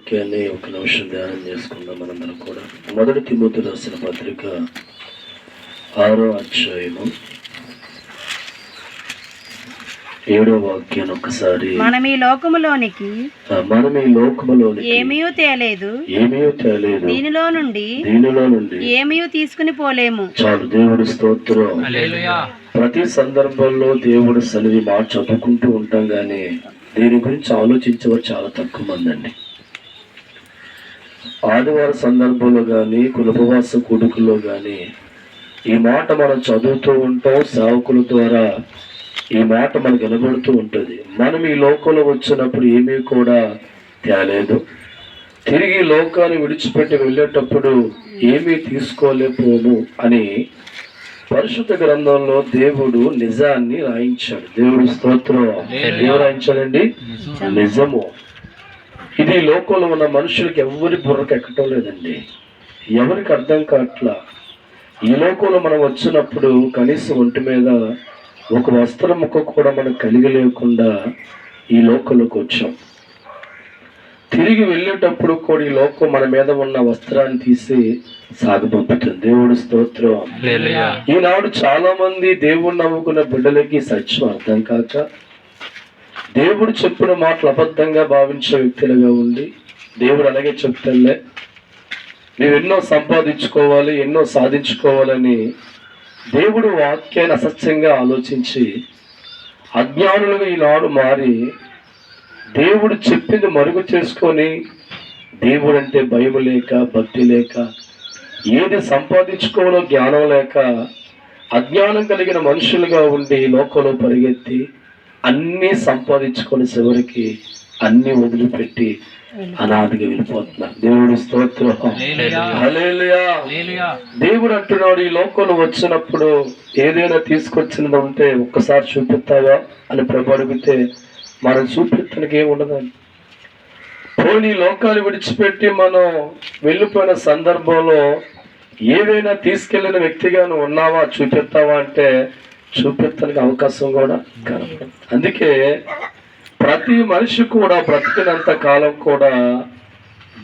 వాక్యాన్ని ఒక నిమిషం ధ్యానం చేసుకుందాం. మనందరం కూడా మొదటి తిమోతి రాసిన పత్రిక 6వ అధ్యాయము 7వ వాక్యాన్ని ఒకసారి. మనం ఈ లోకములోనికి ఏమీ తేలేదు, దీనిలో నుండి ఏమీ తీసుకుని పోలేము. చాలు, దేవుడి స్తోత్రం. ప్రతి సందర్భంలో దేవుడి సన్నిధి మాట చదువుకుంటూ ఉంటాం, కానీ దీని గురించి ఆలోచించేవారు చాలా తక్కువ మంది అండి. ఆదివార సందర్భంలో కానీ కులపవాస కొడుకుల్లో కానీ ఈ మాట మనం చదువుతూ ఉంటాం. సేవకుల ద్వారా ఈ మాట మనకు వినబడుతూ ఉంటుంది. మనం ఈ లోకంలో వచ్చినప్పుడు ఏమీ కూడా తేలేదు, తిరిగి లోకాన్ని విడిచిపెట్టి వెళ్ళేటప్పుడు ఏమీ తీసుకోలేకపోము అని పరిశుద్ధ గ్రంథంలో దేవుడు నిజాన్ని రాయించాడు. దేవుడు స్తోత్రం. దేవుడు రాయించాడండి, నిజము. ఇది లోకంలో ఉన్న మనుషులకి ఎవరి బుర్రకు ఎక్కటం లేదండి, ఎవరికి అర్థం కావట్లా. ఈ లోకంలో మనం వచ్చినప్పుడు కనీసం ఒంటి మీద ఒక వస్త్రం ముక్క కూడా మనకు కలిగి లేకుండా ఈ లోకంలోకి వచ్చాం. తిరిగి వెళ్ళేటప్పుడు కూడా ఈ లోకం మన మీద ఉన్న వస్త్రాన్ని తీసి సాగబొప్పుతుంది. దేవుడు స్తోత్రం. ఈనాడు చాలా మంది దేవుడు నమ్ముకున్న బిడ్డలకి సత్యం అర్థం కాక దేవుడు చెప్పిన మాటలు అబద్ధంగా భావించే వ్యక్తులుగా ఉండి, దేవుడు అలాగే చెప్తాలే నువ్వు ఎన్నో సంపాదించుకోవాలి, ఎన్నో సాధించుకోవాలని దేవుడు వాక్యాన్ని అసత్యంగా ఆలోచించి అజ్ఞానులుగా ఈనాడు మారి దేవుడు చెప్పింది మరుగు చేసుకొని దేవుడు అంటే భయం లేక, భక్తి లేక, ఏది సంపాదించుకోవాలో జ్ఞానం లేక అజ్ఞానం కలిగిన మనుషులుగా ఉండి లోకంలో పరిగెత్తి అన్నీ సంపాదించుకొని చివరికి అన్నీ వదిలిపెట్టి అనాథగా వెళ్ళిపోతున్నారు. దేవుడు స్తోత్రం. హల్లెలూయా. దేవుడు అంటున్నాడు, ఈ లోకంలో వచ్చినప్పుడు ఏదైనా తీసుకొచ్చినది ఉంటే ఒక్కసారి చూపిస్తావా అని ప్రభు అడిగితే మనం చూపించడానికి ఏముండదండి. పోనీ లోకాలు విడిచిపెట్టి మనం వెళ్ళిపోయిన సందర్భంలో ఏదైనా తీసుకెళ్లిన వ్యక్తిగా నువ్వు ఉన్నావా, చూపిస్తావా అంటే చూపించడానికి అవకాశం కూడా కనపడదు. అందుకే ప్రతి మనిషి కూడా బ్రతికినంత కాలం కూడా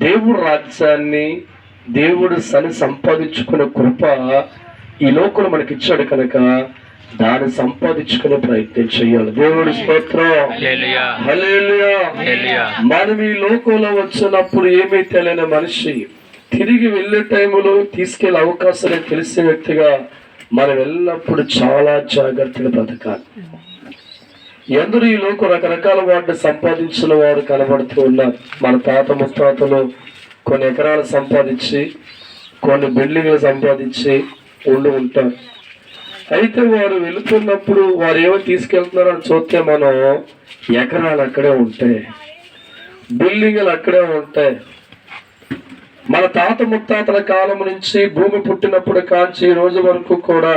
దేవుడు రాజ్యాన్ని, దేవుడు సంపాదించుకునే కృప ఈ లోకంలో మనకి ఇచ్చాడు కనుక దాన్ని సంపాదించుకునే ప్రయత్నం చేయాలి. దేవుడి స్తోత్రం. హల్లెలూయా. మనం ఈ లోకంలో వచ్చినప్పుడు ఏమీ తెలియని మనిషి తిరిగి వెళ్ళే టైంలో తీసుకెళ్లే అవకాశాలు తెలిసే వ్యక్తిగా మనం వెళ్ళినప్పుడు చాలా జాగ్రత్తగా బ్రతకాలి. ఎందరూ ఈ లోకం రకరకాల వాటిని సంపాదించిన వారు కనబడుతూ ఉన్నారు. మన తాత ముత్తాతలు కొన్ని ఎకరాలు సంపాదించి, కొన్ని బిల్డింగ్లు సంపాదించి ఉండి ఉంటారు. అయితే వారు వెళుతున్నప్పుడు వారు ఏమో తీసుకెళ్తున్నారని చూస్తే మనం ఎకరాలు అక్కడే ఉంటాయి, బిల్డింగ్లు అక్కడే ఉంటాయి. మన తాత ముత్తాతల కాలం నుంచి భూమి పుట్టినప్పుడు కాంచి ఈ రోజు వరకు కూడా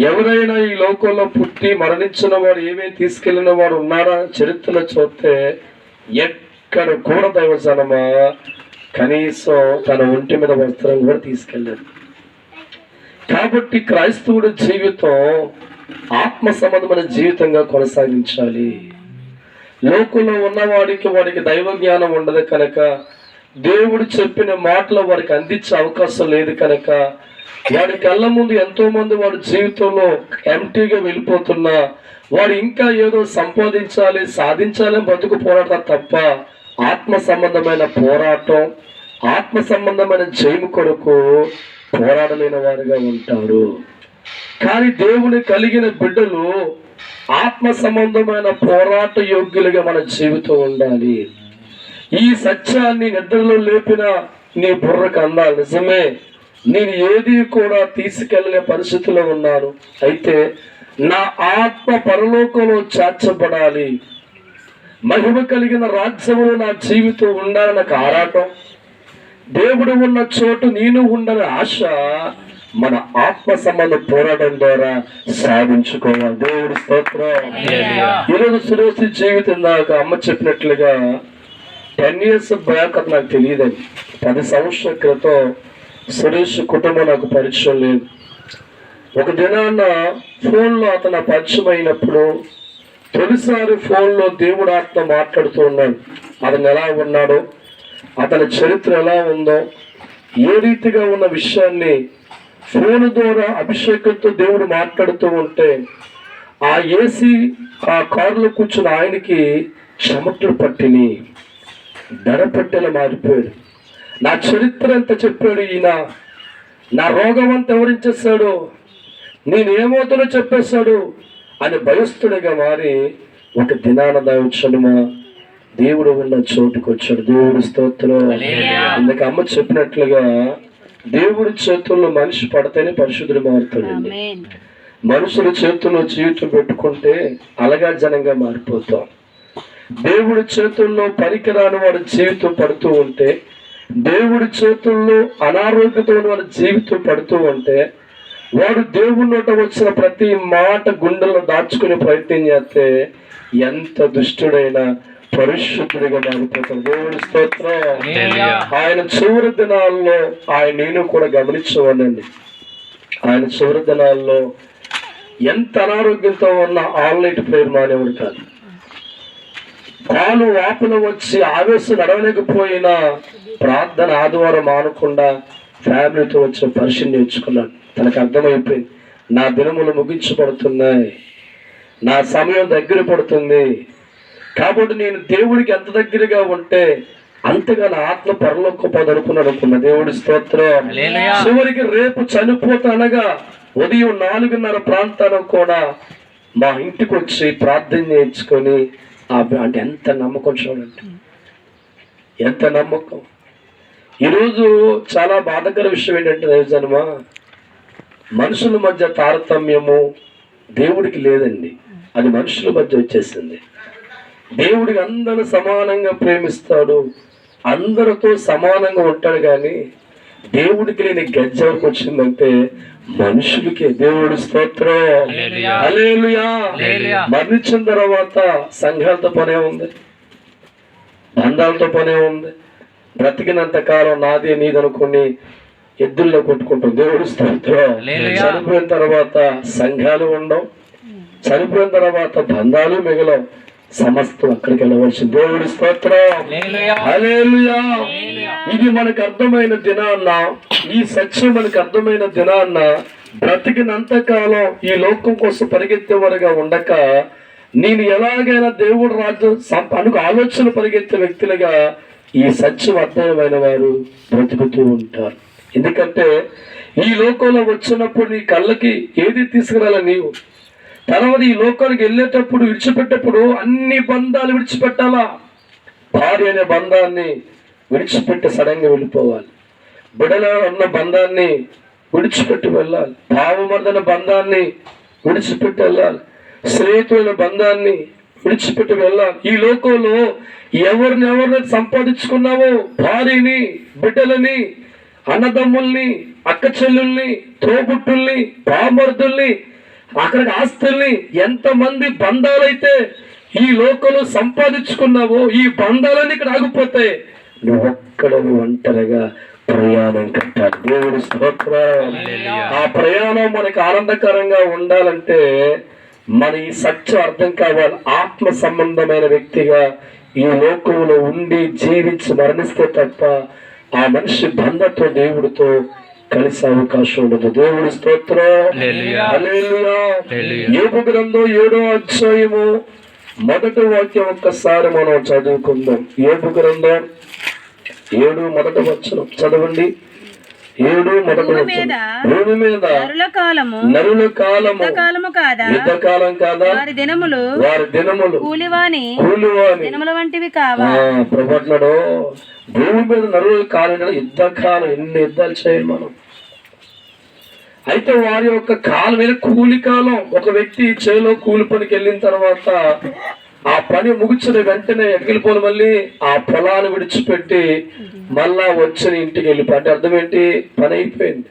ఎవరైనా ఈ లోకంలో పుట్టి మరణించిన వాడు ఏమేమి తీసుకెళ్లిన వాడు ఉన్నారా చరిత్రలో చూస్తే ఎక్కడ కూడా దైవజనమా కనీసం తన ఒంటి మీద వస్త్రం కూడా తీసుకెళ్ళాడు. కాబట్టి క్రైస్తవుడి జీవితం ఆత్మ సంబంధమైన జీవితంగా కొనసాగించాలి. లోకంలో ఉన్నవాడికి వాడికి దైవ జ్ఞానం ఉండదు కనుక, దేవుడు చెప్పిన మాటలు వారికి అందించే అవకాశం లేదు కనుక వాడి కళ్ళ ముందు ఎంతో మంది వాడి జీవితంలో ఎంటీగా వెళ్ళిపోతున్నా వాడు ఇంకా ఏదో సంపాదించాలి, సాధించాలని బతుకు పోరాడతారు తప్ప ఆత్మ సంబంధమైన పోరాటం, ఆత్మ సంబంధమైన జయము కొరకు పోరాడలేని వారుగా ఉంటారు. కానీ దేవుని కలిగిన బిడ్డలు ఆత్మ సంబంధమైన పోరాట యోగ్యులుగా మన జీవితం ఉండాలి. ఈ సత్యాన్ని నిద్రలో లేపిన నీ బుర్రకు అందాలి. నిజమే, నేను ఏది కూడా తీసుకెళ్లే పరిస్థితిలో ఉన్నాను, అయితే నా ఆత్మ పరలోకంలో చేర్చబడాలి, మహిమ కలిగిన రాజ్యంలో నా జీవితం ఉండాలని నాకు ఆరాటం, దేవుడు ఉన్న చోటు నేను ఉండని ఆశ మన ఆత్మ సంబంధ పోరాటం ద్వారా సాధించుకోవాలి. దేవుడి స్తోత్రం. ఈరోజు సురేష్ జీవితం దాకా అమ్మ చెప్పినట్లుగా 10 years బ్యాక్ అది నాకు తెలియదండి. 10 సంవత్సరాల క్రితం సురేష్ కుటుంబం నాకు పరిచయం లేదు. ఒక దినాన్న ఫోన్లో అతను పరిచయం అయినప్పుడు తొలిసారి ఫోన్లో దేవుడు ఆత్మ మాట్లాడుతూ ఉన్నాడు. అతను ఎలా ఉన్నాడో, అతని చరిత్ర ఎలా ఉందో, ఏ రీతిగా ఉన్న విషయాన్ని ఫోన్ ద్వారా అభిషేకంతో దేవుడు మాట్లాడుతూ ఉంటే ఆ ఏసీ ఆ కారులో కూర్చున్న ఆయనకి చెమటలు పట్టిని దడపట్టెలా మారిపోయాడు. నా చరిత్ర ఎంత చెప్పాడు ఈయన, నా రోగం అంత వివరించేశాడు, నేనేమవుతానో చెప్పేశాడు అని భయస్థుడిగా మారి ఒక దినాన దావచ్చునుమా దేవుడు ఉన్న చోటుకు వచ్చాడు. దేవుడు స్తోత్రం. ఇందాక అమ్మ చెప్పినట్లుగా దేవుడి చేతుల్లో మనిషి పడితేనే పరిశుద్ధుడు మారుతాడండి. మనుషుల చేతుల్లో జీవితం పెట్టుకుంటే అలగా జనంగా మారిపోతాం. దేవుడి చేతుల్లో పనికిరాని వాడి జీవితం పడుతూ ఉంటే, దేవుడి చేతుల్లో అనారోగ్యతో వాడి జీవితం పడుతూ ఉంటే, వాడు దేవుడి నోట వచ్చిన ప్రతి మాట గుండెల్లో దాచుకునే ప్రయత్నం చేస్తే ఎంత దుష్టుడైనా పరిశుద్ధుడిగా మారిపోతాడు. దేవుడి స్తోత్రం. ఆయన చివరి దినాల్లో నేను కూడా గమనించవాడండి. ఆయన చివరి దినాల్లో ఎంత అనారోగ్యంతో ఉన్న ఆల్ నైట్ ప్రేయర్ మానేవాడు కాదు. కాలు వాపులు వచ్చి ఆవేశం నడవలేకపోయినా ప్రార్థన ఆదివారం మానకుండా ఫ్యామిలీతో వచ్చిన పరిశీలన నేర్చుకున్నాడు. తనకు అర్థమైపోయింది, నా దినములు ముగించబడుతున్నాయి, నా సమయం దగ్గర పడుతుంది, కాబట్టి నేను దేవుడికి ఎంత దగ్గరగా ఉంటే అంతగా నా ఆత్మ పరలోకపోదనుకున్నాడు అనుకున్న. దేవుడి స్తోత్రం. చివరికి రేపు చనిపోతానగా ఉదయం 4:30 ప్రాంతానికి కూడా మా ఇంటికి వచ్చి ప్రార్థన చేయించుకొని అంటే ఎంత నమ్మకం చూడండి, ఎంత నమ్మకం. ఈరోజు చాలా బాధాకర విషయం ఏంటంటే దైవజనమా, మనుషుల మధ్య తారతమ్యము దేవుడికి లేదండి, అది మనుషుల మధ్య వచ్చేసింది. దేవుడికి అందరూ సమానంగా ప్రేమిస్తాడు, అందరితో సమానంగా ఉంటాడు, కానీ దేవుడికి లేని గజ్జ వరకు వచ్చిందంటే మనుషులకే. దేవుడి స్తోత్రం. హల్లెలూయా. మరణించిన తర్వాత సంఘాలతో పనే ఉంది, బంధాలతో పనే ఉంది. బ్రతికినంత కాలం నాదే నీదనుకుని ఎద్దుల్లో కొట్టుకుంటాం. దేవుడి స్తోత్రం. చనిపోయిన తర్వాత సంఘాలు ఉండవు, చనిపోయిన తర్వాత బంధాలు మిగలవు, సమస్తం అక్కడికి వెళ్ళవలసి. దేవుడి స్తోత్రం. హల్లెలూయా. ఇది మనకు అర్థమైన దినాన్న, ఈ సత్యం మనకు అర్థమైన దినాన్న బ్రతికినంత కాలం ఈ లోకం కోసం పరిగెత్తేవారుగా ఉండక, నేను ఎలాగైనా దేవుడు రాజ్యం అనుకు ఆలోచన పరిగెత్తే వ్యక్తులుగా ఈ సత్యం అర్థమైన వారు బ్రతుకుతూ ఉంటారు. ఎందుకంటే ఈ లోకంలో వచ్చినప్పుడు నీ కళ్ళకి ఏది తీసుకురాల నీవు, తర్వాత ఈ లోకానికి వెళ్ళేటప్పుడు విడిచిపెట్టేటప్పుడు అన్ని బంధాలు విడిచిపెట్టాలా. భార్య అనే బంధాన్ని విడిచిపెట్టి సడన్గా వెళ్ళిపోవాలి, బిడల ఉన్న బంధాన్ని విడిచిపెట్టి వెళ్ళాలి, భావమర్దన బంధాన్ని విడిచిపెట్టి వెళ్ళాలి, స్నేహితుల బంధాన్ని విడిచిపెట్టి వెళ్ళాలి. ఈ లోకంలో ఎవరిని సంపాదించుకున్నావో, భార్యని, బిడ్డలని, అన్నదమ్ముల్ని, అక్క చెల్లుల్ని, తోబుట్టుల్ని, భామర్దుల్ని, అక్కడికి ఆస్తుల్ని, ఎంతమంది బంధాలైతే ఈ లోకంలో సంపాదించుకున్నావో ఈ బంధాలన్నీ ఇక్కడ ఆగిపోతాయి. నువ్వు ఒక్కడని ఒంటరిగా ప్రయాణం కట్టాలి. దేవుడి స్తోత్రం. ఆ ప్రయాణం మనకి ఆనందకరంగా ఉండాలంటే మన ఈ సత్యం అర్థం కావాలి. ఆత్మ సంబంధమైన వ్యక్తిగా ఈ లోకంలో ఉండి జీవించి మరణిస్తే తప్ప ఆ మనిషి బంధతో దేవుడితో కలిసే అవకాశం ఉండదు. దేవుడి స్తోత్రం. హల్లెలూయా. యోబు గ్రంథం 7వ అధ్యాయము 1వ వాక్యం ఒక్కసారి మనం చదువుకుందాం. యోబు గ్రంథం 7 1వ వచనం చదవండి. 7 1వ వచనం. భూమి మీద నరుల కాలము యుద్ధకాలం కాదా, వారి దినములు కూలివాని దినముల వంటివి కావా. ప్రభుత్వడు భూమి మీద నరుల కాలం యుద్ధకాలం, ఎన్ని యుద్ధాలు చేయాలి మనం. అయితే వారి యొక్క కాలం మీద కూలి కాలం. ఒక వ్యక్తి చేలో కూలి పనికి వెళ్ళిన తర్వాత ఆ పని ముగిచిన వెంటనే ఎగిలిపోని మళ్ళీ ఆ పొలాన్ని విడిచిపెట్టి మళ్ళా వచ్చిన ఇంటికి వెళ్ళిపో. అంటే అర్థం ఏంటి? పని అయిపోయింది.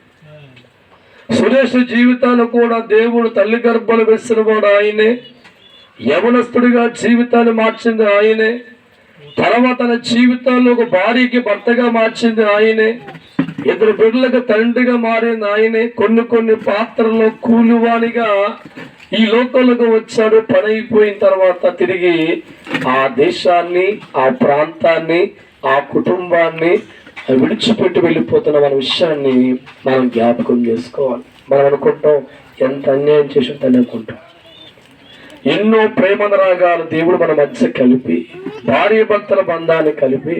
సురేష్ జీవితాన్ని కూడా దేవుడు తల్లి గర్భాలు వేసిన వాడు ఆయనే, యవనస్తుడిగా జీవితాన్ని మార్చింది ఆయనే, తర్వాత తన జీవితాల్లో ఒక భార్యకి భర్తగా మార్చింది ఆయనే, 2 బిడ్డలకు తండ్రిగా మారింది ఆయనే, కొన్ని పాత్రల్లో కూలివానిగా ఈ లోకంలోకి వచ్చాడు. పని అయిపోయిన తర్వాత తిరిగి ఆ దేశాన్ని, ఆ ప్రాంతాన్ని, ఆ కుటుంబాన్ని విడిచిపెట్టి వెళ్ళిపోతున్న మన విషయాన్ని మనం జ్ఞాపకం చేసుకోవాలి. మనం అనుకుంటాం ఎంత అన్యాయం చేసి అనుకుంటాం. ఎన్నో ప్రేమనురాగాలు దేవుడు మన మధ్య కలిపి, భార్య భర్తల బంధాన్ని కలిపి,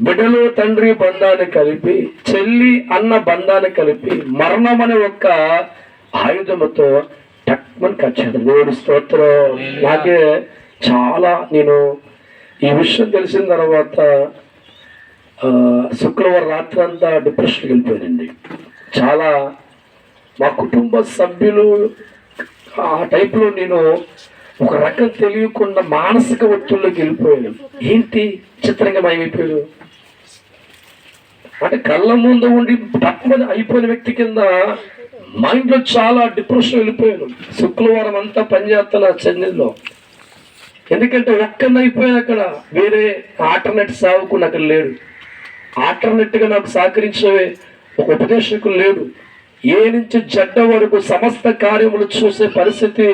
బిడ్డలు తండ్రి బంధాన్ని కలిపి, చెల్లి అన్న బంధాన్ని కలిపి, మరణం అనే ఒక్క ఆయుధముతో టక్మని కచ్చాడు. దేవుడి స్తోత్రం. నాకే చాలా నేను ఈ విషయం తెలిసిన తర్వాత శుక్రవారం రాత్రి అంతా డిప్రెషన్కి వెళ్ళిపోయానండి. చాలా మా కుటుంబ సభ్యులు ఆ టైప్లో నేను ఒక రకం తెలియకుండా మానసిక ఒత్తిడిలోకి వెళ్ళిపోయాను. ఏంటి చిత్రంగా మాయమైపోయాడు అంటే కళ్ళ ముందు ఉండి తక్కువ అయిపోయిన వ్యక్తి కింద మైండ్లో చాలా డిప్రెషన్ వెళ్ళిపోయాను. శుక్రవారం అంతా పనిచేస్తాను ఆ చెన్నైలో. ఎందుకంటే ఒక్కరిని అయిపోయాను. అక్కడ వేరే ఆల్టర్నేట్ సాగుకుండా అక్కడ లేడు. ఆల్టర్నేట్గా నాకు సహకరించే ఒక ఉపదేశకులు లేడు. ఏ నుంచి చెడ్డ వరకు సమస్త కార్యములు చూసే పరిస్థితి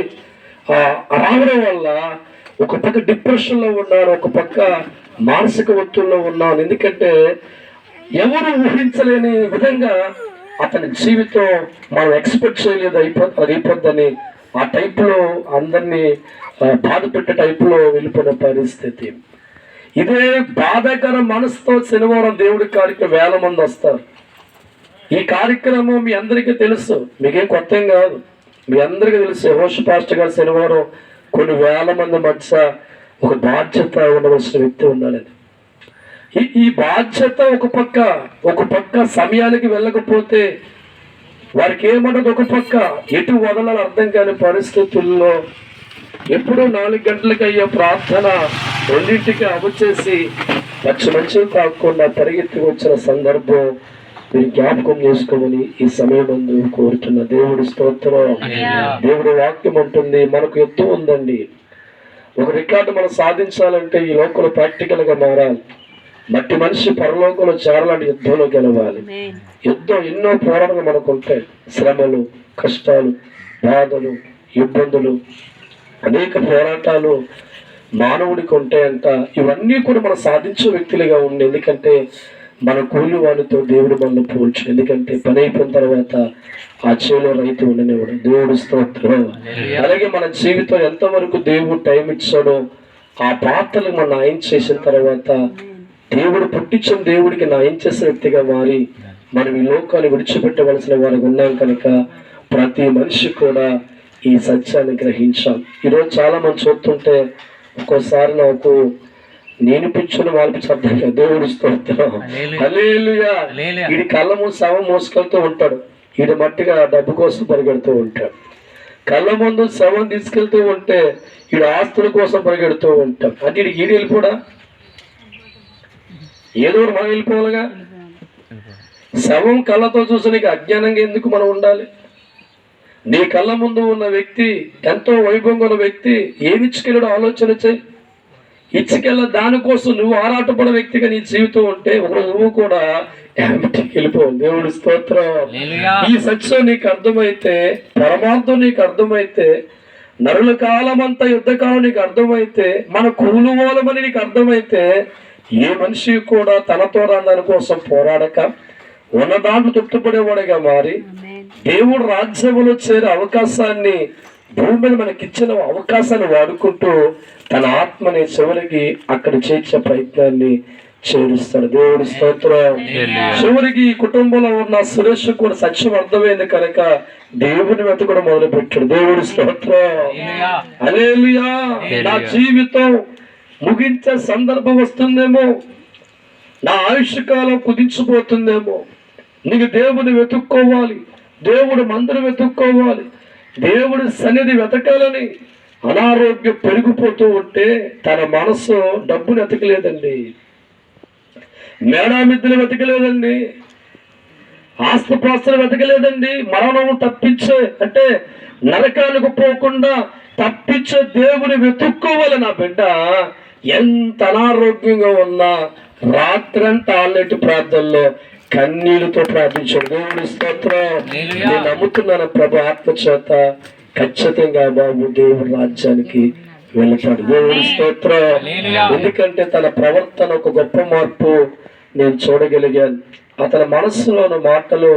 రావడం వల్ల ఒక పక్క డిప్రెషన్లో ఉన్నాను, ఒక పక్క మానసిక ఒత్తిడిలో ఉన్నాను. ఎందుకంటే ఎవరు ఊహించలేని విధంగా అతని జీవితం మనం ఎక్స్పెక్ట్ చేయలేదు, అయిపోద్దని ఆ టైపులో అందరినీ బాధ పెట్టే టైపులో వెళ్ళిపోయిన పరిస్థితి. ఇదే బాధాకర మనసుతో శనివారం దేవుడి కార్యక్రమం 1000 మంది వస్తారు. ఈ కార్యక్రమం మీ అందరికీ తెలుసు, మీకేం కొత్త ఏం కాదు. మీ అందరికీ తెలుసు యెహోషా పాస్టర్ గారు శనివారం కొన్ని 1000 మంది మధ్య ఒక బాధ్యత ఉండవలసిన వ్యక్తి ఉండాలని. ఈ బాధ్యత ఒక పక్క సమయానికి వెళ్ళకపోతే వారికి ఏమంటది, ఒక పక్క ఎటు వదలాలని అర్థం కాని పరిస్థితుల్లో ఎప్పుడూ 4 గంటలకు అయ్యే ప్రార్థన 2ంటికి అవచేసి మంచి కాకుండా పరిగెత్తి వచ్చిన సందర్భం మీరు జ్ఞాపకం చేసుకోమని ఈ సమయం కోరుతున్న. దేవుడి స్తోత్రం. దేవుడి వాక్యం అంటుంది మనకు యుద్ధం ఉందండి. ఒక రికార్డు మనం సాధించాలంటే ఈ లోకంలో ప్రాక్టికల్ గా మారాలి. మట్టి మనిషి పరలోకంలో చేరాలంటే యుద్ధంలో గెలవాలి. యుద్ధం ఎన్నో పోరాటాలు మనకు ఉంటాయి. శ్రమలు, కష్టాలు, బాధలు, ఇబ్బందులు, అనేక పోరాటాలు మానవుడికి ఉంటాయంట. ఇవన్నీ కూడా మనం సాధించే వ్యక్తులుగా ఉండి, ఎందుకంటే మన కూలి వాళ్ళతో దేవుడు మనల్ని పోల్చు. ఎందుకంటే పని అయిపోయిన తర్వాత ఆ చేలో రైతు ఉండనివాడు. దేవుడు స్తోత్రం. అలాగే మన జీవితం ఎంతవరకు దేవుడు టైం ఇచ్చాడో ఆ పాత్రలు మనం న్యాయం చేసిన తర్వాత దేవుడు పుట్టించిన దేవుడికి న్యాయం చేసే వ్యక్తిగా మారి మనం ఈ లోకాన్ని విడిచిపెట్టవలసిన వారికి ఉన్నాం కనుక ప్రతి మనిషి కూడా ఈ సత్యాన్ని గ్రహించాం. ఈరోజు చాలా మంది చూస్తుంటే ఒక్కోసారి నాకు నేను పిచ్చుని వాళ్ళకి అర్థం కాదు. దేవుడు స్తోత్రం. హల్లెలూయా. వీడి కళ్ళ ముందు శవం మోసుకెళ్తూ ఉంటాడు, వీడి మట్టిగా డబ్బు కోసం పరిగెడుతూ ఉంటాడు. కళ్ళ ముందు శవం తీసుకెళ్తూ ఉంటే వీడు ఆస్తుల కోసం పరిగెడుతూ ఉంటాం. అంటే వీడికి వెళ్ళిపోడా, ఏదో మనం వెళ్ళిపోవాలిగా. శవం కళ్ళతో చూసి నీకు అజ్ఞానంగా ఎందుకు మనం ఉండాలి? నీ కళ్ళ ముందు ఉన్న వ్యక్తి, ఎంతో వైభవంగా ఉన్న వ్యక్తి ఏమిచ్చుకెళ్ళడం ఆలోచన చేయి. ఇచ్చుకెళ్ళ దానికోసం నువ్వు ఆరాటపడే వ్యక్తిగా నీ జీవితం ఉంటే ఒకరోజు నువ్వు కూడా వెళ్ళిపోవు. దేవుడి స్తోత్రం. ఈ సత్యం నీకు అర్థమైతే, పరమార్థం నీకు అర్థమైతే, నరుల కాలం అంతా యుద్ధకాలం నీకు అర్థమైతే, మన కూలువాలమని నీకు అర్థమైతే, ఏ మనిషి కూడా తనతో దాని కోసం పోరాడక ఉన్న దాంట్లో తృప్తిపడేవాడిగా మారి దేవుడు రాజ్యంలో చేరే అవకాశాన్ని, భూమి మీద మనకిచ్చిన అవకాశాన్ని వాడుకుంటూ తన ఆత్మని చివరికి అక్కడ చేర్చే ప్రయత్నాన్ని చేరుస్తాడు. దేవుడి స్తోత్రం. చివరికి ఈ కుటుంబంలో ఉన్న సురేష్ కూడా సత్యం అర్థమైంది కనుక దేవుని వెతకడం మొదలు పెట్టాడు. దేవుడి స్తోత్రం. హల్లెలూయా. నా జీవితం ముగించే సందర్భం వస్తుందేమో, నా ఆయుష్కాలం కుదించిపోతుందేమో, నీకు దేవుని వెతుక్కోవాలి, దేవుడు మందిరం వెతుక్కోవాలి, దేవుడి సన్నిధి వెతకాలని అనారోగ్యం పెరిగిపోతూ ఉంటే తన మనసు డబ్బును వెతకలేదండి, మేడామిద్దులు వెతకలేదండి, ఆస్తిపాస్తులు వెతకలేదండి. మరణం తప్పించే అంటే నరకానికి పోకుండా తప్పించే దేవుని వెతుక్కోవాలి. నా బిడ్డ ఎంత అనారోగ్యంగా ఉన్నా రాత్రంతా ఆల్రెడీ ప్రార్థనలో కన్నీళ్లతో ప్రార్థించాడు. దేవుడి స్తోత్రం. నేను నమ్ముతున్నాను ప్రభు ఆత్మచేత ఖచ్చితంగా బాబు దేవుడి రాజ్యానికి వెళ్తాడు. దేవుడి స్తోత్రం. ఎందుకంటే తన ప్రవర్తన ఒక గొప్ప మార్పు నేను చూడగలిగాను. అతని మనస్సులోని మాటలు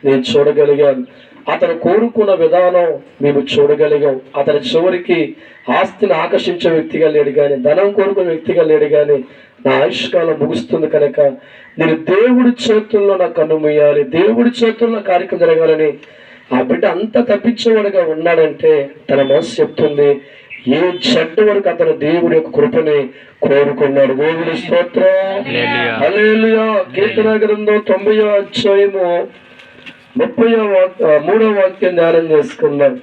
నేను చూడగలిగాను. అతను కోరుకున్న విధానం మేము చూడగలిగాం. అతని చివరికి ఆస్తిని ఆకర్షించే వ్యక్తిగా లేడు కానీ, ధనం కోరుకునే వ్యక్తిగా లేడు కానీ, నా ఆయుష్కాలం ముగుస్తుంది కనుక నేను దేవుడి చేతుల్లో నా కన్ను మూయాలి, దేవుడి చేతుల్లో కార్యక్రమం జరగాలని ఆ బిడ్డ అంత తప్పించేవాడుగా ఉన్నాడంటే తన మనసు చెప్తుంది ఏ చెడ్డ వరకు అతను దేవుడి యొక్క కృపని కోరుకున్నాడు. దేవుడి స్తోత్రం. హల్లెలూయా. కీర్తన గ్రంథం 90వ అధ్యాయము 33వ వాక్యం ధ్యానం చేసుకుందాం.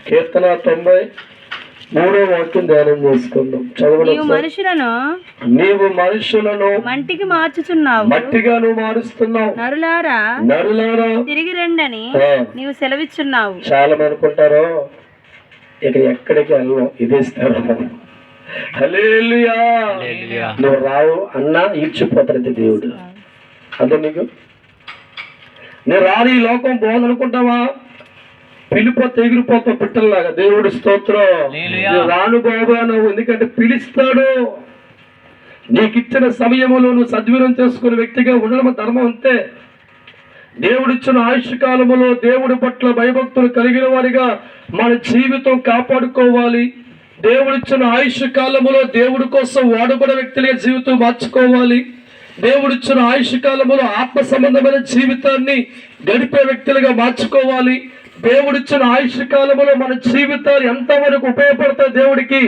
కీర్తన 93వ వాక్యం ధ్యానం చేసుకుందాం. చదవండి. నీవు మనుషులను మట్టికి మార్చుచున్నావు, మట్టిగా నువ్వు మారుస్తున్నావు. నరులారా తిరిగి రండని నీవు సెలవిచ్చున్నావు. చాలా మంది అనుకుంటారు ఇక్కడ ఎక్కడికి వెళ్ళను, ఇదేస్తారు. హల్లెలూయా. నువ్వు రావు అన్నా ఈడ్చిపోతాడు దేవుడు. అదే నీకు నేను రాని ఈ లోకం బాగుందనుకుంటావా? పిలిపోతే ఎగిరిపోతావు పిట్టల్లాగా. దేవుడి స్తోత్రం. నువ్వు రాను బాబా నువ్వు, ఎందుకంటే పిలుస్తాడు. నీకు ఇచ్చిన సమయంలో నువ్వు సద్వినియోగం చేసుకునే వ్యక్తిగా ఉండడం ధర్మం అంతే. దేవుడిచ్చిన ఆయుష్ కాలములో దేవుడి పట్ల భయభక్తులు కలిగిన వారిగా మన జీవితం కాపాడుకోవాలి. దేవుడిచ్చిన ఆయుష్ కాలములో దేవుడి కోసం వాడబడే వ్యక్తులుగా జీవితం మార్చుకోవాలి. దేవుడిచ్చిన ఆయుష్ కాలములో ఆత్మ సంబంధమైన జీవితాన్ని గడిపే వ్యక్తులుగా మార్చుకోవాలి. దేవుడిచ్చిన ఆయుష్ కాలములో మన జీవితాలు ఎంతవరకు ఉపయోగపడతాయి దేవుడికి,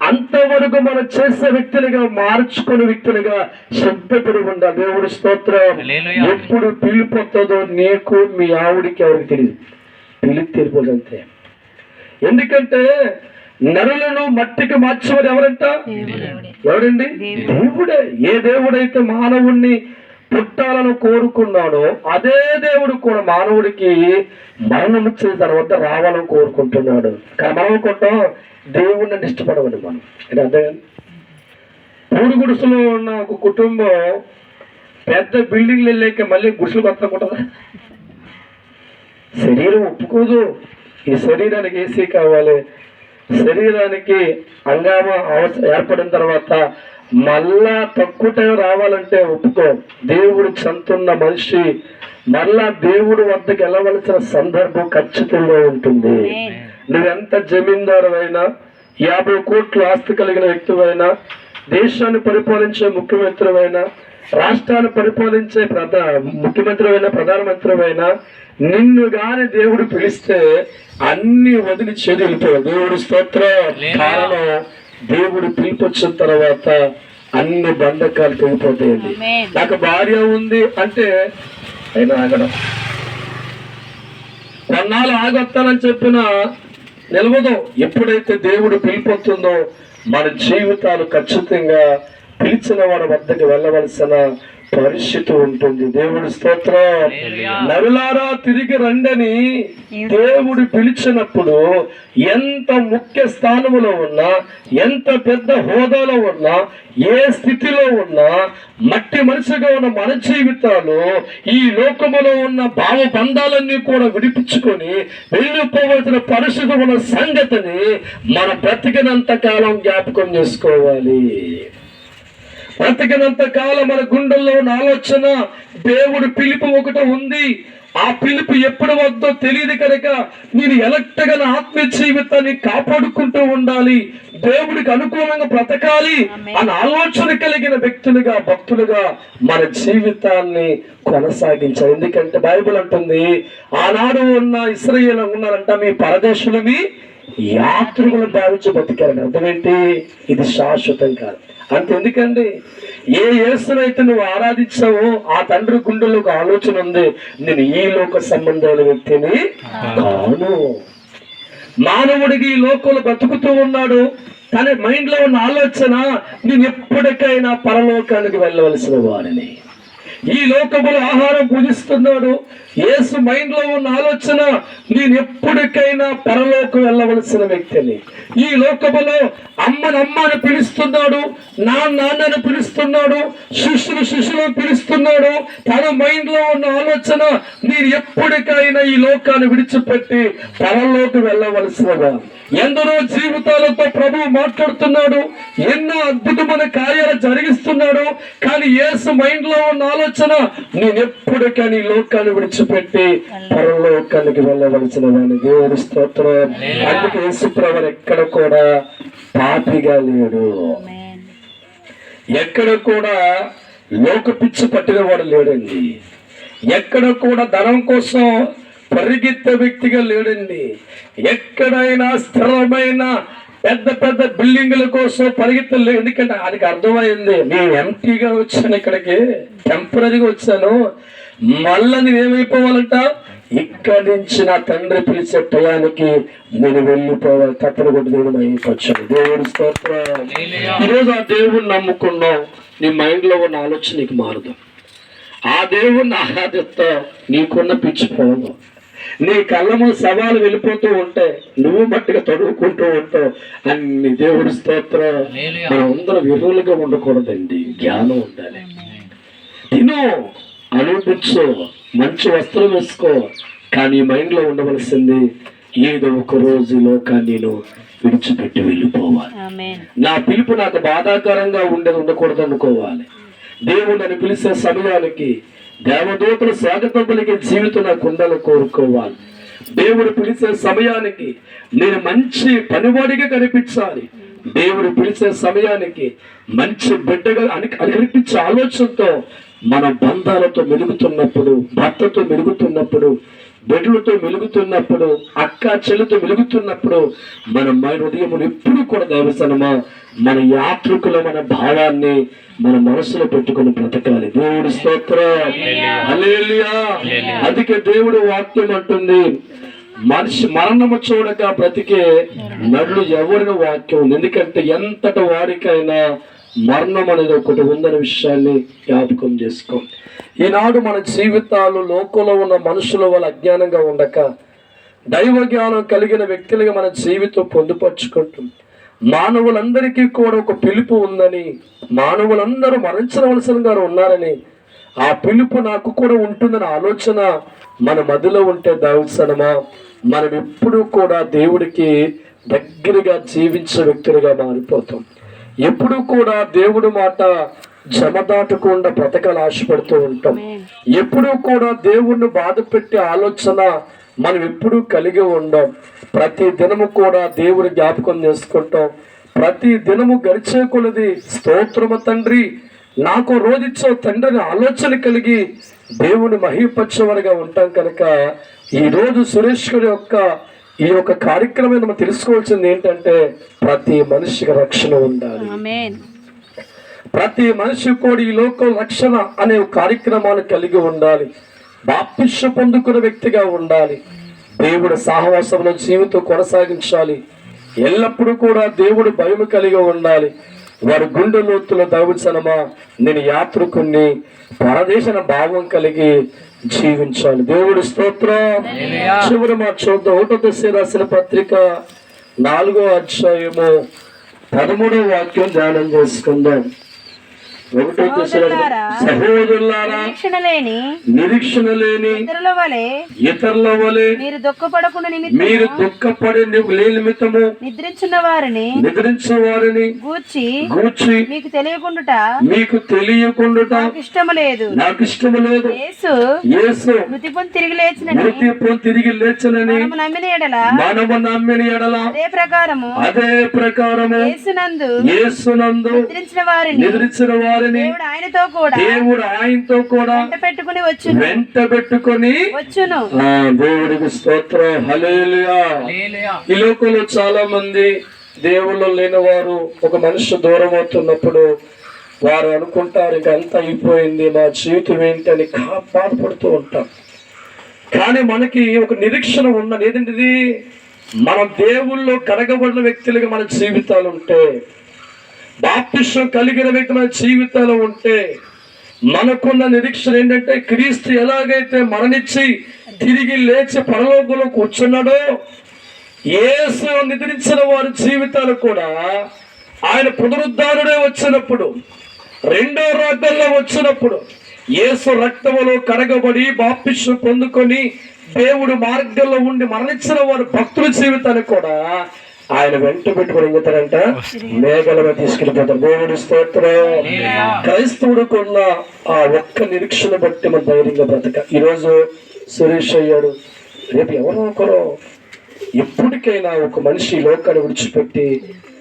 అంతవరకు మనం చేసే వ్యక్తులుగా మార్చుకునే వ్యక్తులుగా సిద్ధపడి ఉండాలి. దేవుడి స్తోత్రం. ఎప్పుడు పిలిపోతుందో నీకు మీ ఆవిడికి ఎవరికి తెలియదు, పిలిపి తెలిపోదు అంతే. ఎందుకంటే నరులను మట్టికి మార్చేవాడు ఎవరంట? ఎవరండి? దేవుడే. ఏ దేవుడైతే మానవుణ్ణి పుట్టాలను కోరుకున్నాడో అదే దేవుడు కూడా మానవుడికి మరణం వచ్చిన తర్వాత రావాలని కోరుకుంటున్నాడు. కానీ మనం అనుకుంటాం దేవుడిని ఇష్టపడవండి మనం. అంటే అదే పూడి గుడిసెలో ఉన్న ఒక కుటుంబం పెద్ద బిల్డింగ్లు వెళ్ళాక మళ్ళీ గుడిసెలు కొత్తకుంటుందా? శరీరం ఒప్పుకోదు. ఈ శరీరానికి ఏసీ కావాలి. శరీరానికి హంగామా ఏర్పడిన తర్వాత మళ్ళా తక్కువ టైం రావాలంటే ఒప్పుకో. దేవుడు చంతున్న మనిషి మళ్ళా దేవుడు వద్దకు వెళ్ళవలసిన సందర్భం ఖచ్చితంగా ఉంటుంది. నువ్వెంత జమీందారు అయినా, 50 కోట్ల ఆస్తి కలిగిన వ్యక్తివైనా, దేశాన్ని పరిపాలించే ముఖ్యమంత్రివైనా, రాష్ట్రాన్ని పరిపాలించే ముఖ్యమంత్రివైనా, ప్రధానమంత్రివైనా, నిన్ను గాని దేవుడు పిలిస్తే అన్ని వదిలి చెదిలిపోయావు. దేవుడు స్తోత్రం. కారణం దేవుడు పిలిపొచ్చిన తర్వాత అన్ని బంధకాలు తెగిపోతాయండి. నాకు భార్య ఉంది అంటే అయినా ఆగడం, కొన్నాళ్ళు ఆగొత్తానని చెప్పిన నిలవదు. ఎప్పుడైతే దేవుడు పిలిపోతుందో మన జీవితాలు ఖచ్చితంగా పిలిచిన వాడి వద్దకు వెళ్ళవలసిన పరిస్థితి ఉంటుంది. దేవుడి స్తోత్రం. నరులారా తిరిగి రండని దేవుడు పిలిచినప్పుడు ఎంత ముఖ్య స్థానములో ఉన్నా, ఎంత పెద్ద హోదాలో ఉన్నా, ఏ స్థితిలో ఉన్నా, మట్టి మనిషిగా ఉన్న మన జీవితాలు ఈ లోకములో ఉన్న భావబంధాలన్నీ కూడా విడిపించుకొని వెళ్ళిపోవలసిన పరిస్థితి ఉన్న సంగతిని మన బ్రతికినంత కాలం జ్ఞాపకం చేసుకోవాలి. బ్రతికినంత కాలం మన గుండెల్లో ఉన్న ఆలోచన దేవుడు పిలుపు ఒకటి ఉంది. ఆ పిలుపు ఎప్పుడు వద్దో తెలియదు కనుక నేను ఎలక్ట్గా నా ఆత్మీయ జీవితాన్ని కాపాడుకుంటూ ఉండాలి, దేవుడికి అనుకూలంగా బ్రతకాలి అన్న ఆలోచన కలిగిన వ్యక్తులుగా, భక్తులుగా మన జీవితాన్ని కొనసాగించాలి. ఎందుకంటే బైబిల్ అంటుంది ఆనాడు ఉన్న ఇశ్రాయేలు ఉన్నారంట మీ పరదేశులని యాత్రికులు భావించి బతికారని. అర్థమేంటి? ఇది శాశ్వతం కాదు. అంత ఎందుకండి? ఏ యేసునైతే నువ్వు ఆరాధించావో ఆ తండ్రి గుండెలో ఒక ఆలోచన ఉంది, నేను ఈ లోక సంబంధమైన వ్యక్తిని కాను. మానవుడికి ఈ లోకంలో బతుకుతూ ఉన్నాడు, తన మైండ్ లో ఉన్న ఆలోచన నేను ఎప్పటికైనా పరలోకానికి వెళ్ళవలసిన వాడిని. ఈ లోకములో ఆహారం పూజిస్తున్నాడు. యేసు మైండ్ లో ఉన్న ఆలోచన నేను ఎప్పటికైనా పరలోకం వెళ్ళవలసిన వ్యక్తిని. ఈ లోకములో అమ్మని పిలుస్తున్నాడు, నాన్నని పిలుస్తున్నాడు, శిష్యులు పిలుస్తున్నాడు. తన మైండ్ లో ఉన్న ఆలోచన నేను ఎప్పటికైనా ఈ లోకాన్ని విడిచిపెట్టి పరలోకి వెళ్ళవలసినగా. ఎందరో జీవితాలతో ప్రభువు మాట్లాడుతున్నాడు, ఎన్నో అద్భుతమైన కార్యాలు జరిగిస్తున్నాడు. కానీ యేసు మైండ్ లో ఉన్న ఆలోచన నేను ఎప్పటికైనా ఈ లోకాన్ని విడిచిపెట్టి పరలోకానికి వెళ్ళవలసిన వాడిని. దేవుని స్తోత్రం. అందుకే యేసు ప్రభువు ఎక్కడ కూడా పాపిగా లేడు, ఎక్కడ కూడా లోక పిచ్చి పట్టిన వాడు లేడండి, ఎక్కడ కూడా ధనం కోసం పరిగెత్తే వ్యక్తిగా లేడండి. ఎక్కడైనా స్థిరమైన పెద్ద పెద్ద బిల్డింగుల కోసం పరిగెత్తలేదు. ఎందుకంటే ఆయనకి అర్థమైంది, నేను ఎంపీగా వచ్చాను, ఇక్కడికి టెంపరీగా వచ్చాను, మళ్ళా నేను ఏమైపోవాలంట, ఇక్కడి నుంచి నా తండ్రి పిలిచే టయానికి నేను వెళ్ళిపోవాలి, తప్పని కొట్టి దేవుడు అయిపోవచ్చాను. దేవుడి స్తోత్రం. ఈరోజు ఆ దేవుడిని నమ్ముకున్నావు, నీ మైండ్ లో ఉన్న ఆలోచన నీకు మారదు. ఆ దేవుణ్ణి ఆరాధిస్తా, నీకున్న పిచ్చిపోదు. నీ కళ్ళము సవాలు వెళ్ళిపోతూ ఉంటే నువ్వు మట్టిగా తడువుకుంటూ ఉంటావు. అన్ని దేవుడి స్తోత్రం. మనం అందరం విరువులుగా ఉండకూడదండి, జ్ఞానం ఉండాలి. తిను, అనుభవించు, మంచి వస్త్రం వేసుకో, కానీ మైండ్ లో ఉండవలసింది ఏదో ఒక రోజు లోకాన్ని నేను విడిచిపెట్టి వెళ్ళిపోవాలి. నా పిలుపు నాకు బాధాకరంగా ఉండకూడదు అనుకోవాలి. దేవుడు నన్ను పిలిచే సమయానికి దేవదూతలు స్వాగతం పలికే జీవితం నాకు ఉండాలని కోరుకోవాలి. దేవుడు పిలిచే సమయానికి నేను మంచి పనివాడిగా కనిపించాలి. దేవుడు పిలిచే సమయానికి మంచి బిడ్డగా కనిపించే ఆలోచనతో మన బంధాలతో మెలుగుతున్నప్పుడు, భర్తతో మెలుగుతున్నప్పుడు, బిడ్డలతో మెలుగుతున్నప్పుడు, అక్క చెల్లితో మెలుగుతున్నప్పుడు మన హృదయం ఎప్పుడు కూడా దేవసనమా మన యాత్రికుల మన భావాన్ని మన మనసులో పెట్టుకుని బ్రతకాలి. దేవుడి స్తోత్రం. హల్లెలూయా. అందుకే దేవుడు వాక్యం అంటుంది, మనిషి మరణము చూడక బ్రతికే నరులు ఎవరిని వాక్యం ఉంది. ఎందుకంటే ఎంతటి వారికైనా మరణం అనేది ఒకటి ఉందనే విషయాన్ని జ్ఞాపకం చేసుకో. ఈనాడు మన జీవితాలు లోకంలో ఉన్న మనుషుల వల్ల అజ్ఞానంగా ఉండక దైవ జ్ఞానం కలిగిన వ్యక్తులుగా మన జీవితం పొందుపరుచుకుంటుంది. మానవులందరికీ కూడా ఒక పిలుపు ఉందని, మానవులందరూ మరణించవలసినగా ఉన్నారని, ఆ పిలుపు నాకు కూడా ఉంటుందని ఆలోచన మన మదిలో ఉంటే దావుసనమా మనం ఎప్పుడూ కూడా దేవుడికి దగ్గరగా జీవించే వ్యక్తులుగా మారిపోతాం. ఎప్పుడు కూడా దేవుడి మాట జమదాటకుండా బ్రతకాలు ఆశపడుతూ ఉంటాం. ఎప్పుడూ కూడా దేవుణ్ణి బాధ పెట్టే ఆలోచన మనం ఎప్పుడూ కలిగి ఉండం. ప్రతి దినము కూడా దేవుడి జ్ఞాపకం చేసుకుంటాం. ప్రతి దినము గడిచే కొలది స్తోత్రము తండ్రి నాకు రోజుచ్చో తండ్రిని ఆలోచన కలిగి దేవుని మహిపరచేవారిగా ఉంటాం. కనుక ఈరోజు సురేష్ గారి ఈ యొక్క కార్యక్రమం మనం తెలుసుకోవాల్సింది ఏంటంటే, ప్రతి మనిషికి రక్షణ ఉండాలి. ప్రతి మనిషి కూడా ఈ లోకం రక్షణ అనే కార్యక్రమాన్ని కలిగి ఉండాలి. బాప్తిస్మ పొందుకున్న వ్యక్తిగా ఉండాలి. దేవుడి సహవాసంలో జీవితం కొనసాగించాలి. ఎల్లప్పుడూ కూడా దేవుడు భయం కలిగి ఉండాలి. వారి గుండె లోతుల దావుసనమా నేను యాత్రికుని పరదేశన భావం కలిగి జీవించాలి. దేవుడి స్తోత్రం. చివరి మాట చూద్దాం. 1వ దశ రాసిన పత్రిక 4వ అధ్యాయము 13వ వాక్యం ధ్యానం చేసుకుందాం. సహోదరులారా, నిరీక్షణ లేని ఇతరుల వలె మీరు దుఃఖపడి నిమిత్తము నిద్రించిన వారిని గూర్చి మీకు తెలియకుండా నాకు ఇష్టము లేదు. యేసు మృతి పొంది తిరిగి లేచనని మనము నమ్మిన ఎడల అదే ప్రకారము యేసునందు నిద్రించిన వారిని దేవుడు ఆయనతో కూడా వెంట పెట్టుకొని వచ్చును. దేవుడికి స్తోత్రం. హల్లెలూయా. ఈ లోకంలో చాలా మంది దేవుళ్ళు లేని వారు ఒక మనిషి దూరం అవుతున్నప్పుడు వారు అనుకుంటారు ఇంక అంతా అయిపోయింది, నా జీవితం ఏంటి అని బాధపడుతూ ఉంటారు. కానీ మనకి ఒక నిరీక్షణ ఉన్నది. ఏంటంటే మనం దేవుళ్ళు కడగబడిన వ్యక్తులుగా మన జీవితాలు ఉంటే, బాప్తిస్మం కలిగిన వ్యక్తి మన జీవితాలు ఉంటే, మనకున్న నిరీక్షణ ఏంటంటే క్రీస్తు ఎలాగైతే మరణించి తిరిగి లేచి పరలోకంలో కూర్చున్నాడో యేసు నిద్రించిన వారి జీవితాలు కూడా ఆయన పునరుద్ధారుడే వచ్చినప్పుడు, రెండో రాకల్లో వచ్చినప్పుడు, యేసు రక్తములో కడగబడి బాప్తిస్మం పొందుకొని దేవుడు మార్గంలో ఉండి మరణించిన వారి భక్తుల జీవితాన్ని కూడా ఆయన వెంట పెట్టుకుని ఇంగుతారంట, మేఘలగా తీసుకెళ్ళిపోతారు. దేవుడి స్తోత్రం. క్రైస్తవుడికి ఉన్న ఆ ఒక్క నిరీక్షణ బట్టి మన ధైర్యంగా బ్రతక. ఈరోజు సురేష్ అయ్యాడు, రేపు ఎవరో ఒకరు ఎప్పటికైనా ఒక మనిషి ఈ లోకాన్ని విడిచిపెట్టి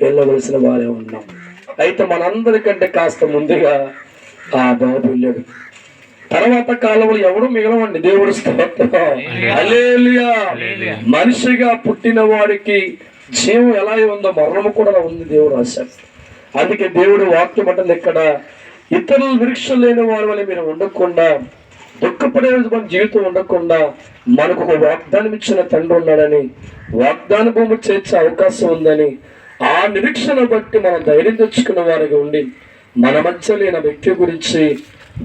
వెళ్ళవలసిన వారే ఉన్నాం. అయితే మనందరికంటే కాస్త ముందుగా ఆ బాబు వెళ్ళాడు. తర్వాత కాలంలో ఎవరు మిగలవండి. దేవుడు స్తోత్రం. హల్లెలూయా. మనిషిగా పుట్టిన వాడికి జీవం ఎలా ఉందో మరణము కూడా ఉంది దేవుడు రాశాడు. అందుకే దేవుడు వాక్యం అంటుంది ఇక్కడ, ఇతరులు నిరీక్షణ లేని వారి వల్ల మీరు ఉండకుండా, దుఃఖపడే మన జీవితం ఉండకుండా మనకు ఒక వాగ్దానం ఇచ్చిన తండ్రి ఉన్నాడని, వాగ్దాన భూమి చేర్చే అవకాశం ఉందని, ఆ నిరీక్షణ బట్టి మనం ధైర్యం తెచ్చుకున్న వారిగా ఉండి మన మధ్య లేని వ్యక్తి గురించి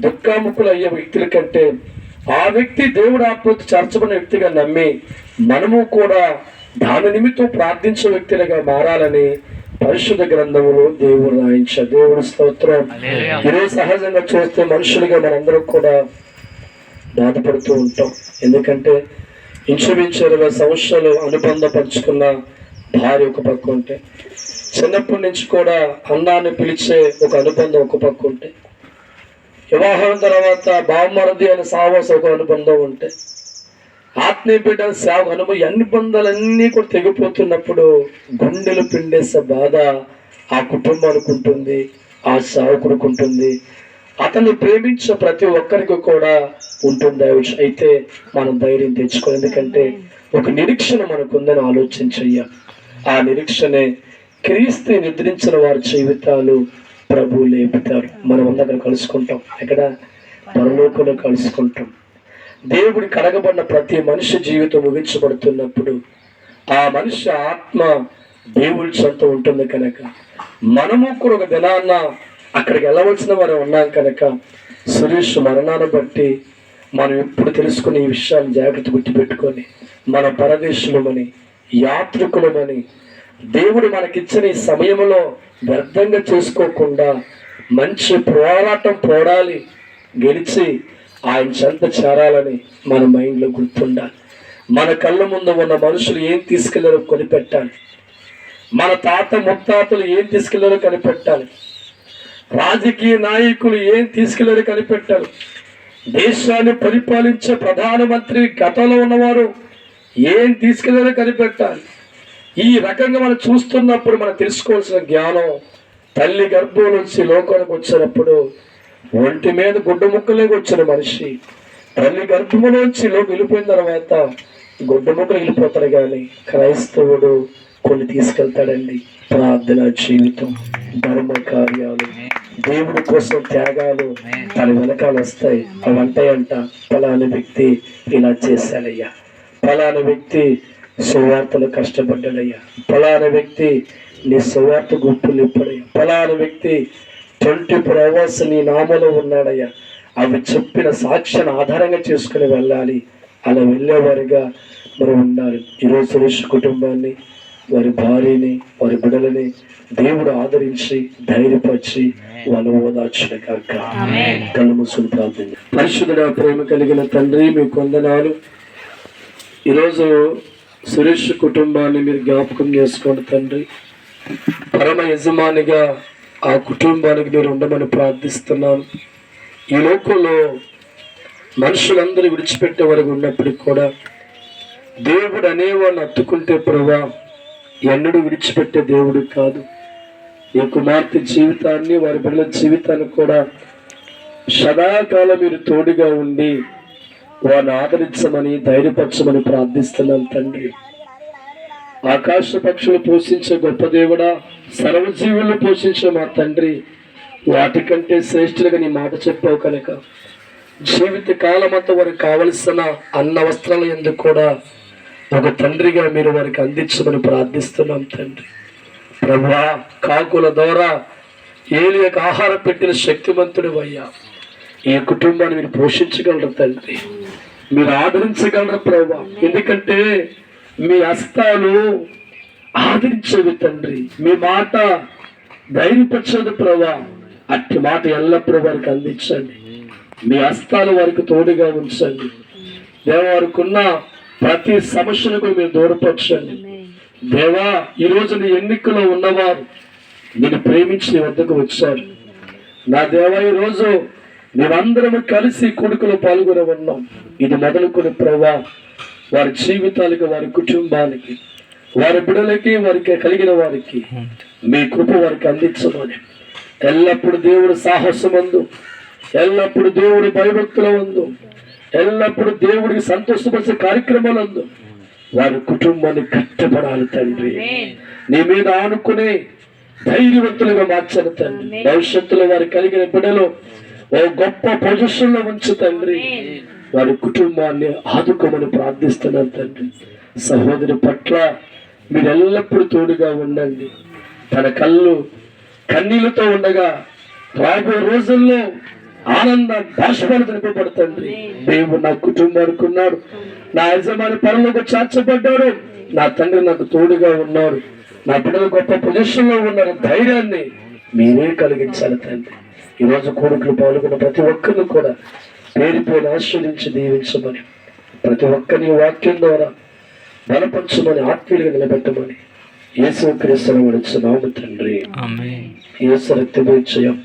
దుఃఖాముఖులు అయ్యే వ్యక్తుల కంటే ఆ వ్యక్తి దేవుడు ఆత్మతో చేర్చబడిన వ్యక్తిగా నమ్మి మనము కూడా దాని నిమిత్తం ప్రార్థించే వ్యక్తులుగా మారాలని పరిశుద్ధ గ్రంథములో దేవుడు రాయించాడు. దేవుడు స్తోత్రం. ఈరోజు సహజంగా చూస్తే మనుషులుగా మనందరం కూడా బాధపడుతూ ఉంటాం. ఎందుకంటే ఇంచుమించు 20 సంవత్సరాలు అనుబంధపరుచుకున్న భార్య ఒక పక్క ఉంటే, చిన్నప్పటి నుంచి కూడా అన్నాన్ని పిలిచే ఒక అనుబంధం ఒక పక్క ఉంటే, వివాహం తర్వాత బావమరది అనే సావాసం ఒక అనుబంధం ఉంటే, ఆత్మీయ బిడ్డ సేవ అనుభవం, అన్ని బంధాలన్నీ కూడా తెగిపోతున్నప్పుడు గుండెలు పిండేసే బాధ ఆ కుటుంబానికి ఉంటుంది, ఆ సేవకుడికి ఉంటుంది, అతన్ని ప్రేమించే ప్రతి ఒక్కరికి కూడా ఉంటుంది. అయితే మనం ధైర్యం తెచ్చుకోవాలి. ఎందుకంటే ఒక నిరీక్షణ మనకు ఉందని ఆలోచించయ్యా. ఆ నిరీక్షనే క్రీస్తు నిద్రించిన వారి జీవితాలు ప్రభు లేపుతారు. మనం అందరం కలుసుకుంటాం. ఎక్కడ? పరలోకంలో కలుసుకుంటాం. దేవుడి కడగబడిన ప్రతి మనిషి జీవితం ముగించబడుతున్నప్పుడు ఆ మనిషి ఆత్మ దేవుడి సొంతం ఉంటుంది కనుక మనము కూడా ఒక దినాన్న అక్కడికి వెళ్ళవలసిన వారు ఉన్నాం కనుక సురేష్ మరణాన్ని బట్టి మనం ఎప్పుడు తెలుసుకుని ఈ విషయాన్ని జాగ్రత్త గుర్తుపెట్టుకొని మన పరదేశులమని, యాత్రికులమని, దేవుడు మనకిచ్చిన ఈ సమయంలో వ్యర్థంగా చేసుకోకుండా మంచి పోరాటం పోడాలి, గెలిచి ఆయన చెంత చేరాలని మన మైండ్లో గుర్తుండాలి. మన కళ్ళ ముందు ఉన్న మనుషులు ఏం తీసుకెళ్లారో కనిపెట్టాలి. మన తాత ముత్తాతలు ఏం తీసుకెళ్లారో కనిపెట్టాలి. రాజకీయ నాయకులు ఏం తీసుకెళ్లారో కనిపెట్టాలి. దేశాన్ని పరిపాలించే ప్రధానమంత్రి గతంలో ఉన్నవారు ఏం తీసుకెళ్లారో కనిపెట్టాలి. ఈ రకంగా మనం చూస్తున్నప్పుడు మనం తెలుసుకోవాల్సిన జ్ఞానం, తల్లి గర్భం నుంచి లోకానికి వచ్చినప్పుడు ఒంటి మీద గుడ్డ ముక్కలేకి వచ్చిన మనిషి తల్లి గర్భంలోంచి వెళ్ళిపోయిన తర్వాత గుడ్డ ముక్కలు వెళ్ళిపోతారు. కానీ క్రైస్తవుడు కొన్ని తీసుకెళ్తాడండి. ప్రార్థన జీవితం, ధర్మ కార్యాలు, దేవుడి కోసం త్యాగాలు తన వెనకాల వస్తాయి. అవి అంటాయంట, ఫలాని వ్యక్తి ఇలా చేశాడయ్యా, ఫలాని వ్యక్తి సువార్తలు కష్టపడ్డాడయ్యా, ఫలాని వ్యక్తి నీ సువార్త గుంపులు ఇప్పుడయ్యా, ఫలాని వ్యక్తి 24 hours నీ నామలో ఉన్నాడయ్యా. అవి చెప్పిన సాక్ష్యాన్ని ఆధారంగా చేసుకుని వెళ్ళాలి. అలా వెళ్ళేవారిగా మనం ఉండాలి. ఈరోజు సురేష్ కుటుంబాన్ని, వారి భార్యని, వారి బిడ్డలని దేవుడు ఆదరించి ధైర్యపరిచి వాళ్ళు ఓదార్చిన కాక. కళ్ళు మూసుకుని ప్రార్థన. పరిశుద్ధుడ, ప్రేమ కలిగిన తండ్రి, మీకు వందనాలు. ఈరోజు సురేష్ కుటుంబాన్ని మీరు జ్ఞాపకం చేసుకోండి తండ్రి. పరమ యజమానిగా ఆ కుటుంబానికి మీరు ఉండమని ప్రార్థిస్తున్నాను. ఈ లోకంలో మనుషులందరూ విడిచిపెట్టే వరకు ఉన్నప్పటికి కూడా దేవుడు అనేవాడిని అత్తుకుంటే ప్రభా ఎన్నడూ విడిచిపెట్టే దేవుడు కాదు. ఈ కుమార్తె జీవితాన్ని, వారి బిడ్డల జీవితాన్ని కూడా సదాకాలం మీరు తోడుగా ఉండి వారిని ఆదరించమని, ధైర్యపరచమని ప్రార్థిస్తున్నాను తండ్రి. ఆకాశ పక్షులు పోషించే గొప్ప దేవుడా, సర్వజీవులను పోషించే మా తండ్రి, వాటికంటే శ్రేష్ఠులుగా నీ మాట చెప్పావు కనుక జీవిత కాలం అంతా వారికి కావలసిన అన్న వస్త్రాల ఎందుకు కూడా ఒక తండ్రిగా మీరు వారికి అందించమని ప్రార్థిస్తున్నాం తండ్రి. ప్రభువా, కాకుల ద్వారా ఏలియకు ఆహారం పెట్టిన శక్తిమంతుడు అయ్యా, ఈ కుటుంబాన్ని మీరు పోషించగలరు తండ్రి, మీరు ఆదరించగలరు ప్రభువా. ఎందుకంటే మీ హస్తాలు ఆదరించేవి తండ్రి. మీ మాట ధైర్యపరచదు ప్రభా. అట్టి మాట ఎల్లప్పుడూ వారికి అందించండి. మీ హస్తాలు వారికి తోడుగా ఉంచండి. దేవా, వారికి ఉన్న ప్రతి సమస్యను కూడా మీరు దూరపరచండి. దేవా, ఈ రోజు నీ ఎన్నికలో ఉన్నవారు నేను ప్రేమించి నీ వద్దకు వచ్చారు. నా దేవా, ఈ రోజు మేమందరము కలిసి కొడుకులో పాల్గొని ఉన్నాం. ఇది మొదలుకొని ప్రభా వారి జీవితాలకి, వారి కుటుంబానికి, వారి బిడ్డలకి, వారికి కలిగిన వారికి మీ కృప వారికి అందించమని, ఎల్లప్పుడు దేవుడు సాహసమందు, ఎల్లప్పుడు దేవుడి భయభక్తుల వందు, ఎల్లప్పుడు దేవుడికి సంతోషపరిచే కార్యక్రమాలందు వారి కుటుంబాన్ని కట్టబడాలి తండ్రి. నీ మీద ఆనుకునే ధైర్యవంతులుగా మార్చాలి తండ్రి. భవిష్యత్తులో వారి కలిగిన బిడ్డలు ఓ గొప్ప పొజిషన్ లో ఉంచు తండ్రి. వారి కుటుంబాన్ని ఆదుకోమని ప్రార్థిస్తున్నాను తండ్రి. సహోదరి పట్ల మీరు ఎల్లప్పుడూ తోడుగా ఉండండి. తన కళ్ళు కన్నీళ్లతో ఉండగా రాబోయే రోజుల్లో ఆనంద బాష్పాలు నింపబడుతుంది. దేవుడు నా కుటుంబానికి ఉన్నాడు, నా యజమాని పరలోకి చేర్చబడ్డాడు, నా తండ్రి నాకు తోడుగా ఉన్నాడు, నా బిడ్డలు గొప్ప పొజిషన్ లో ఉన్నారు. ధైర్యాన్ని మీరే కలిగించాలి తండ్రి. ఈరోజు కోరికలు పాల్గొన్న ప్రతి ఒక్కరిని కూడా పేరు పేరు ఆశ్రయించి దీవించమని, ప్రతి ఒక్కరిని వాక్యం ద్వారా బలపరచమని, ఆత్మీయులుగా నిలబెట్టమని యేసు క్రీస్తును వడుచున్నాము తండ్రి. యేసు రక్తమే జయం,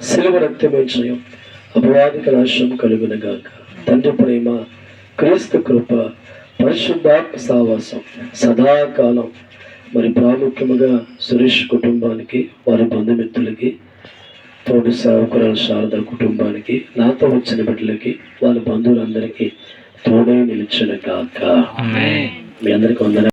శిలువ రక్తమే జయం. అపవాదికి నాశనం కలుగునగాక. తండ్రి ప్రేమ, క్రీస్తు కృప, పరిశుద్ధాత్మ సావాసం సదాకాలం మరి ప్రాముఖ్యముగా సురేష్ కుటుంబానికి, వారి బంధుమిత్రులకి, తోటి సేవకురాల శారద కుటుంబానికి, నాతో వచ్చిన బిడ్డలకి, వాళ్ళ బంధువులందరికీ తోడే నిలిచిన గాక. మీ అందరికీ వందనాలు.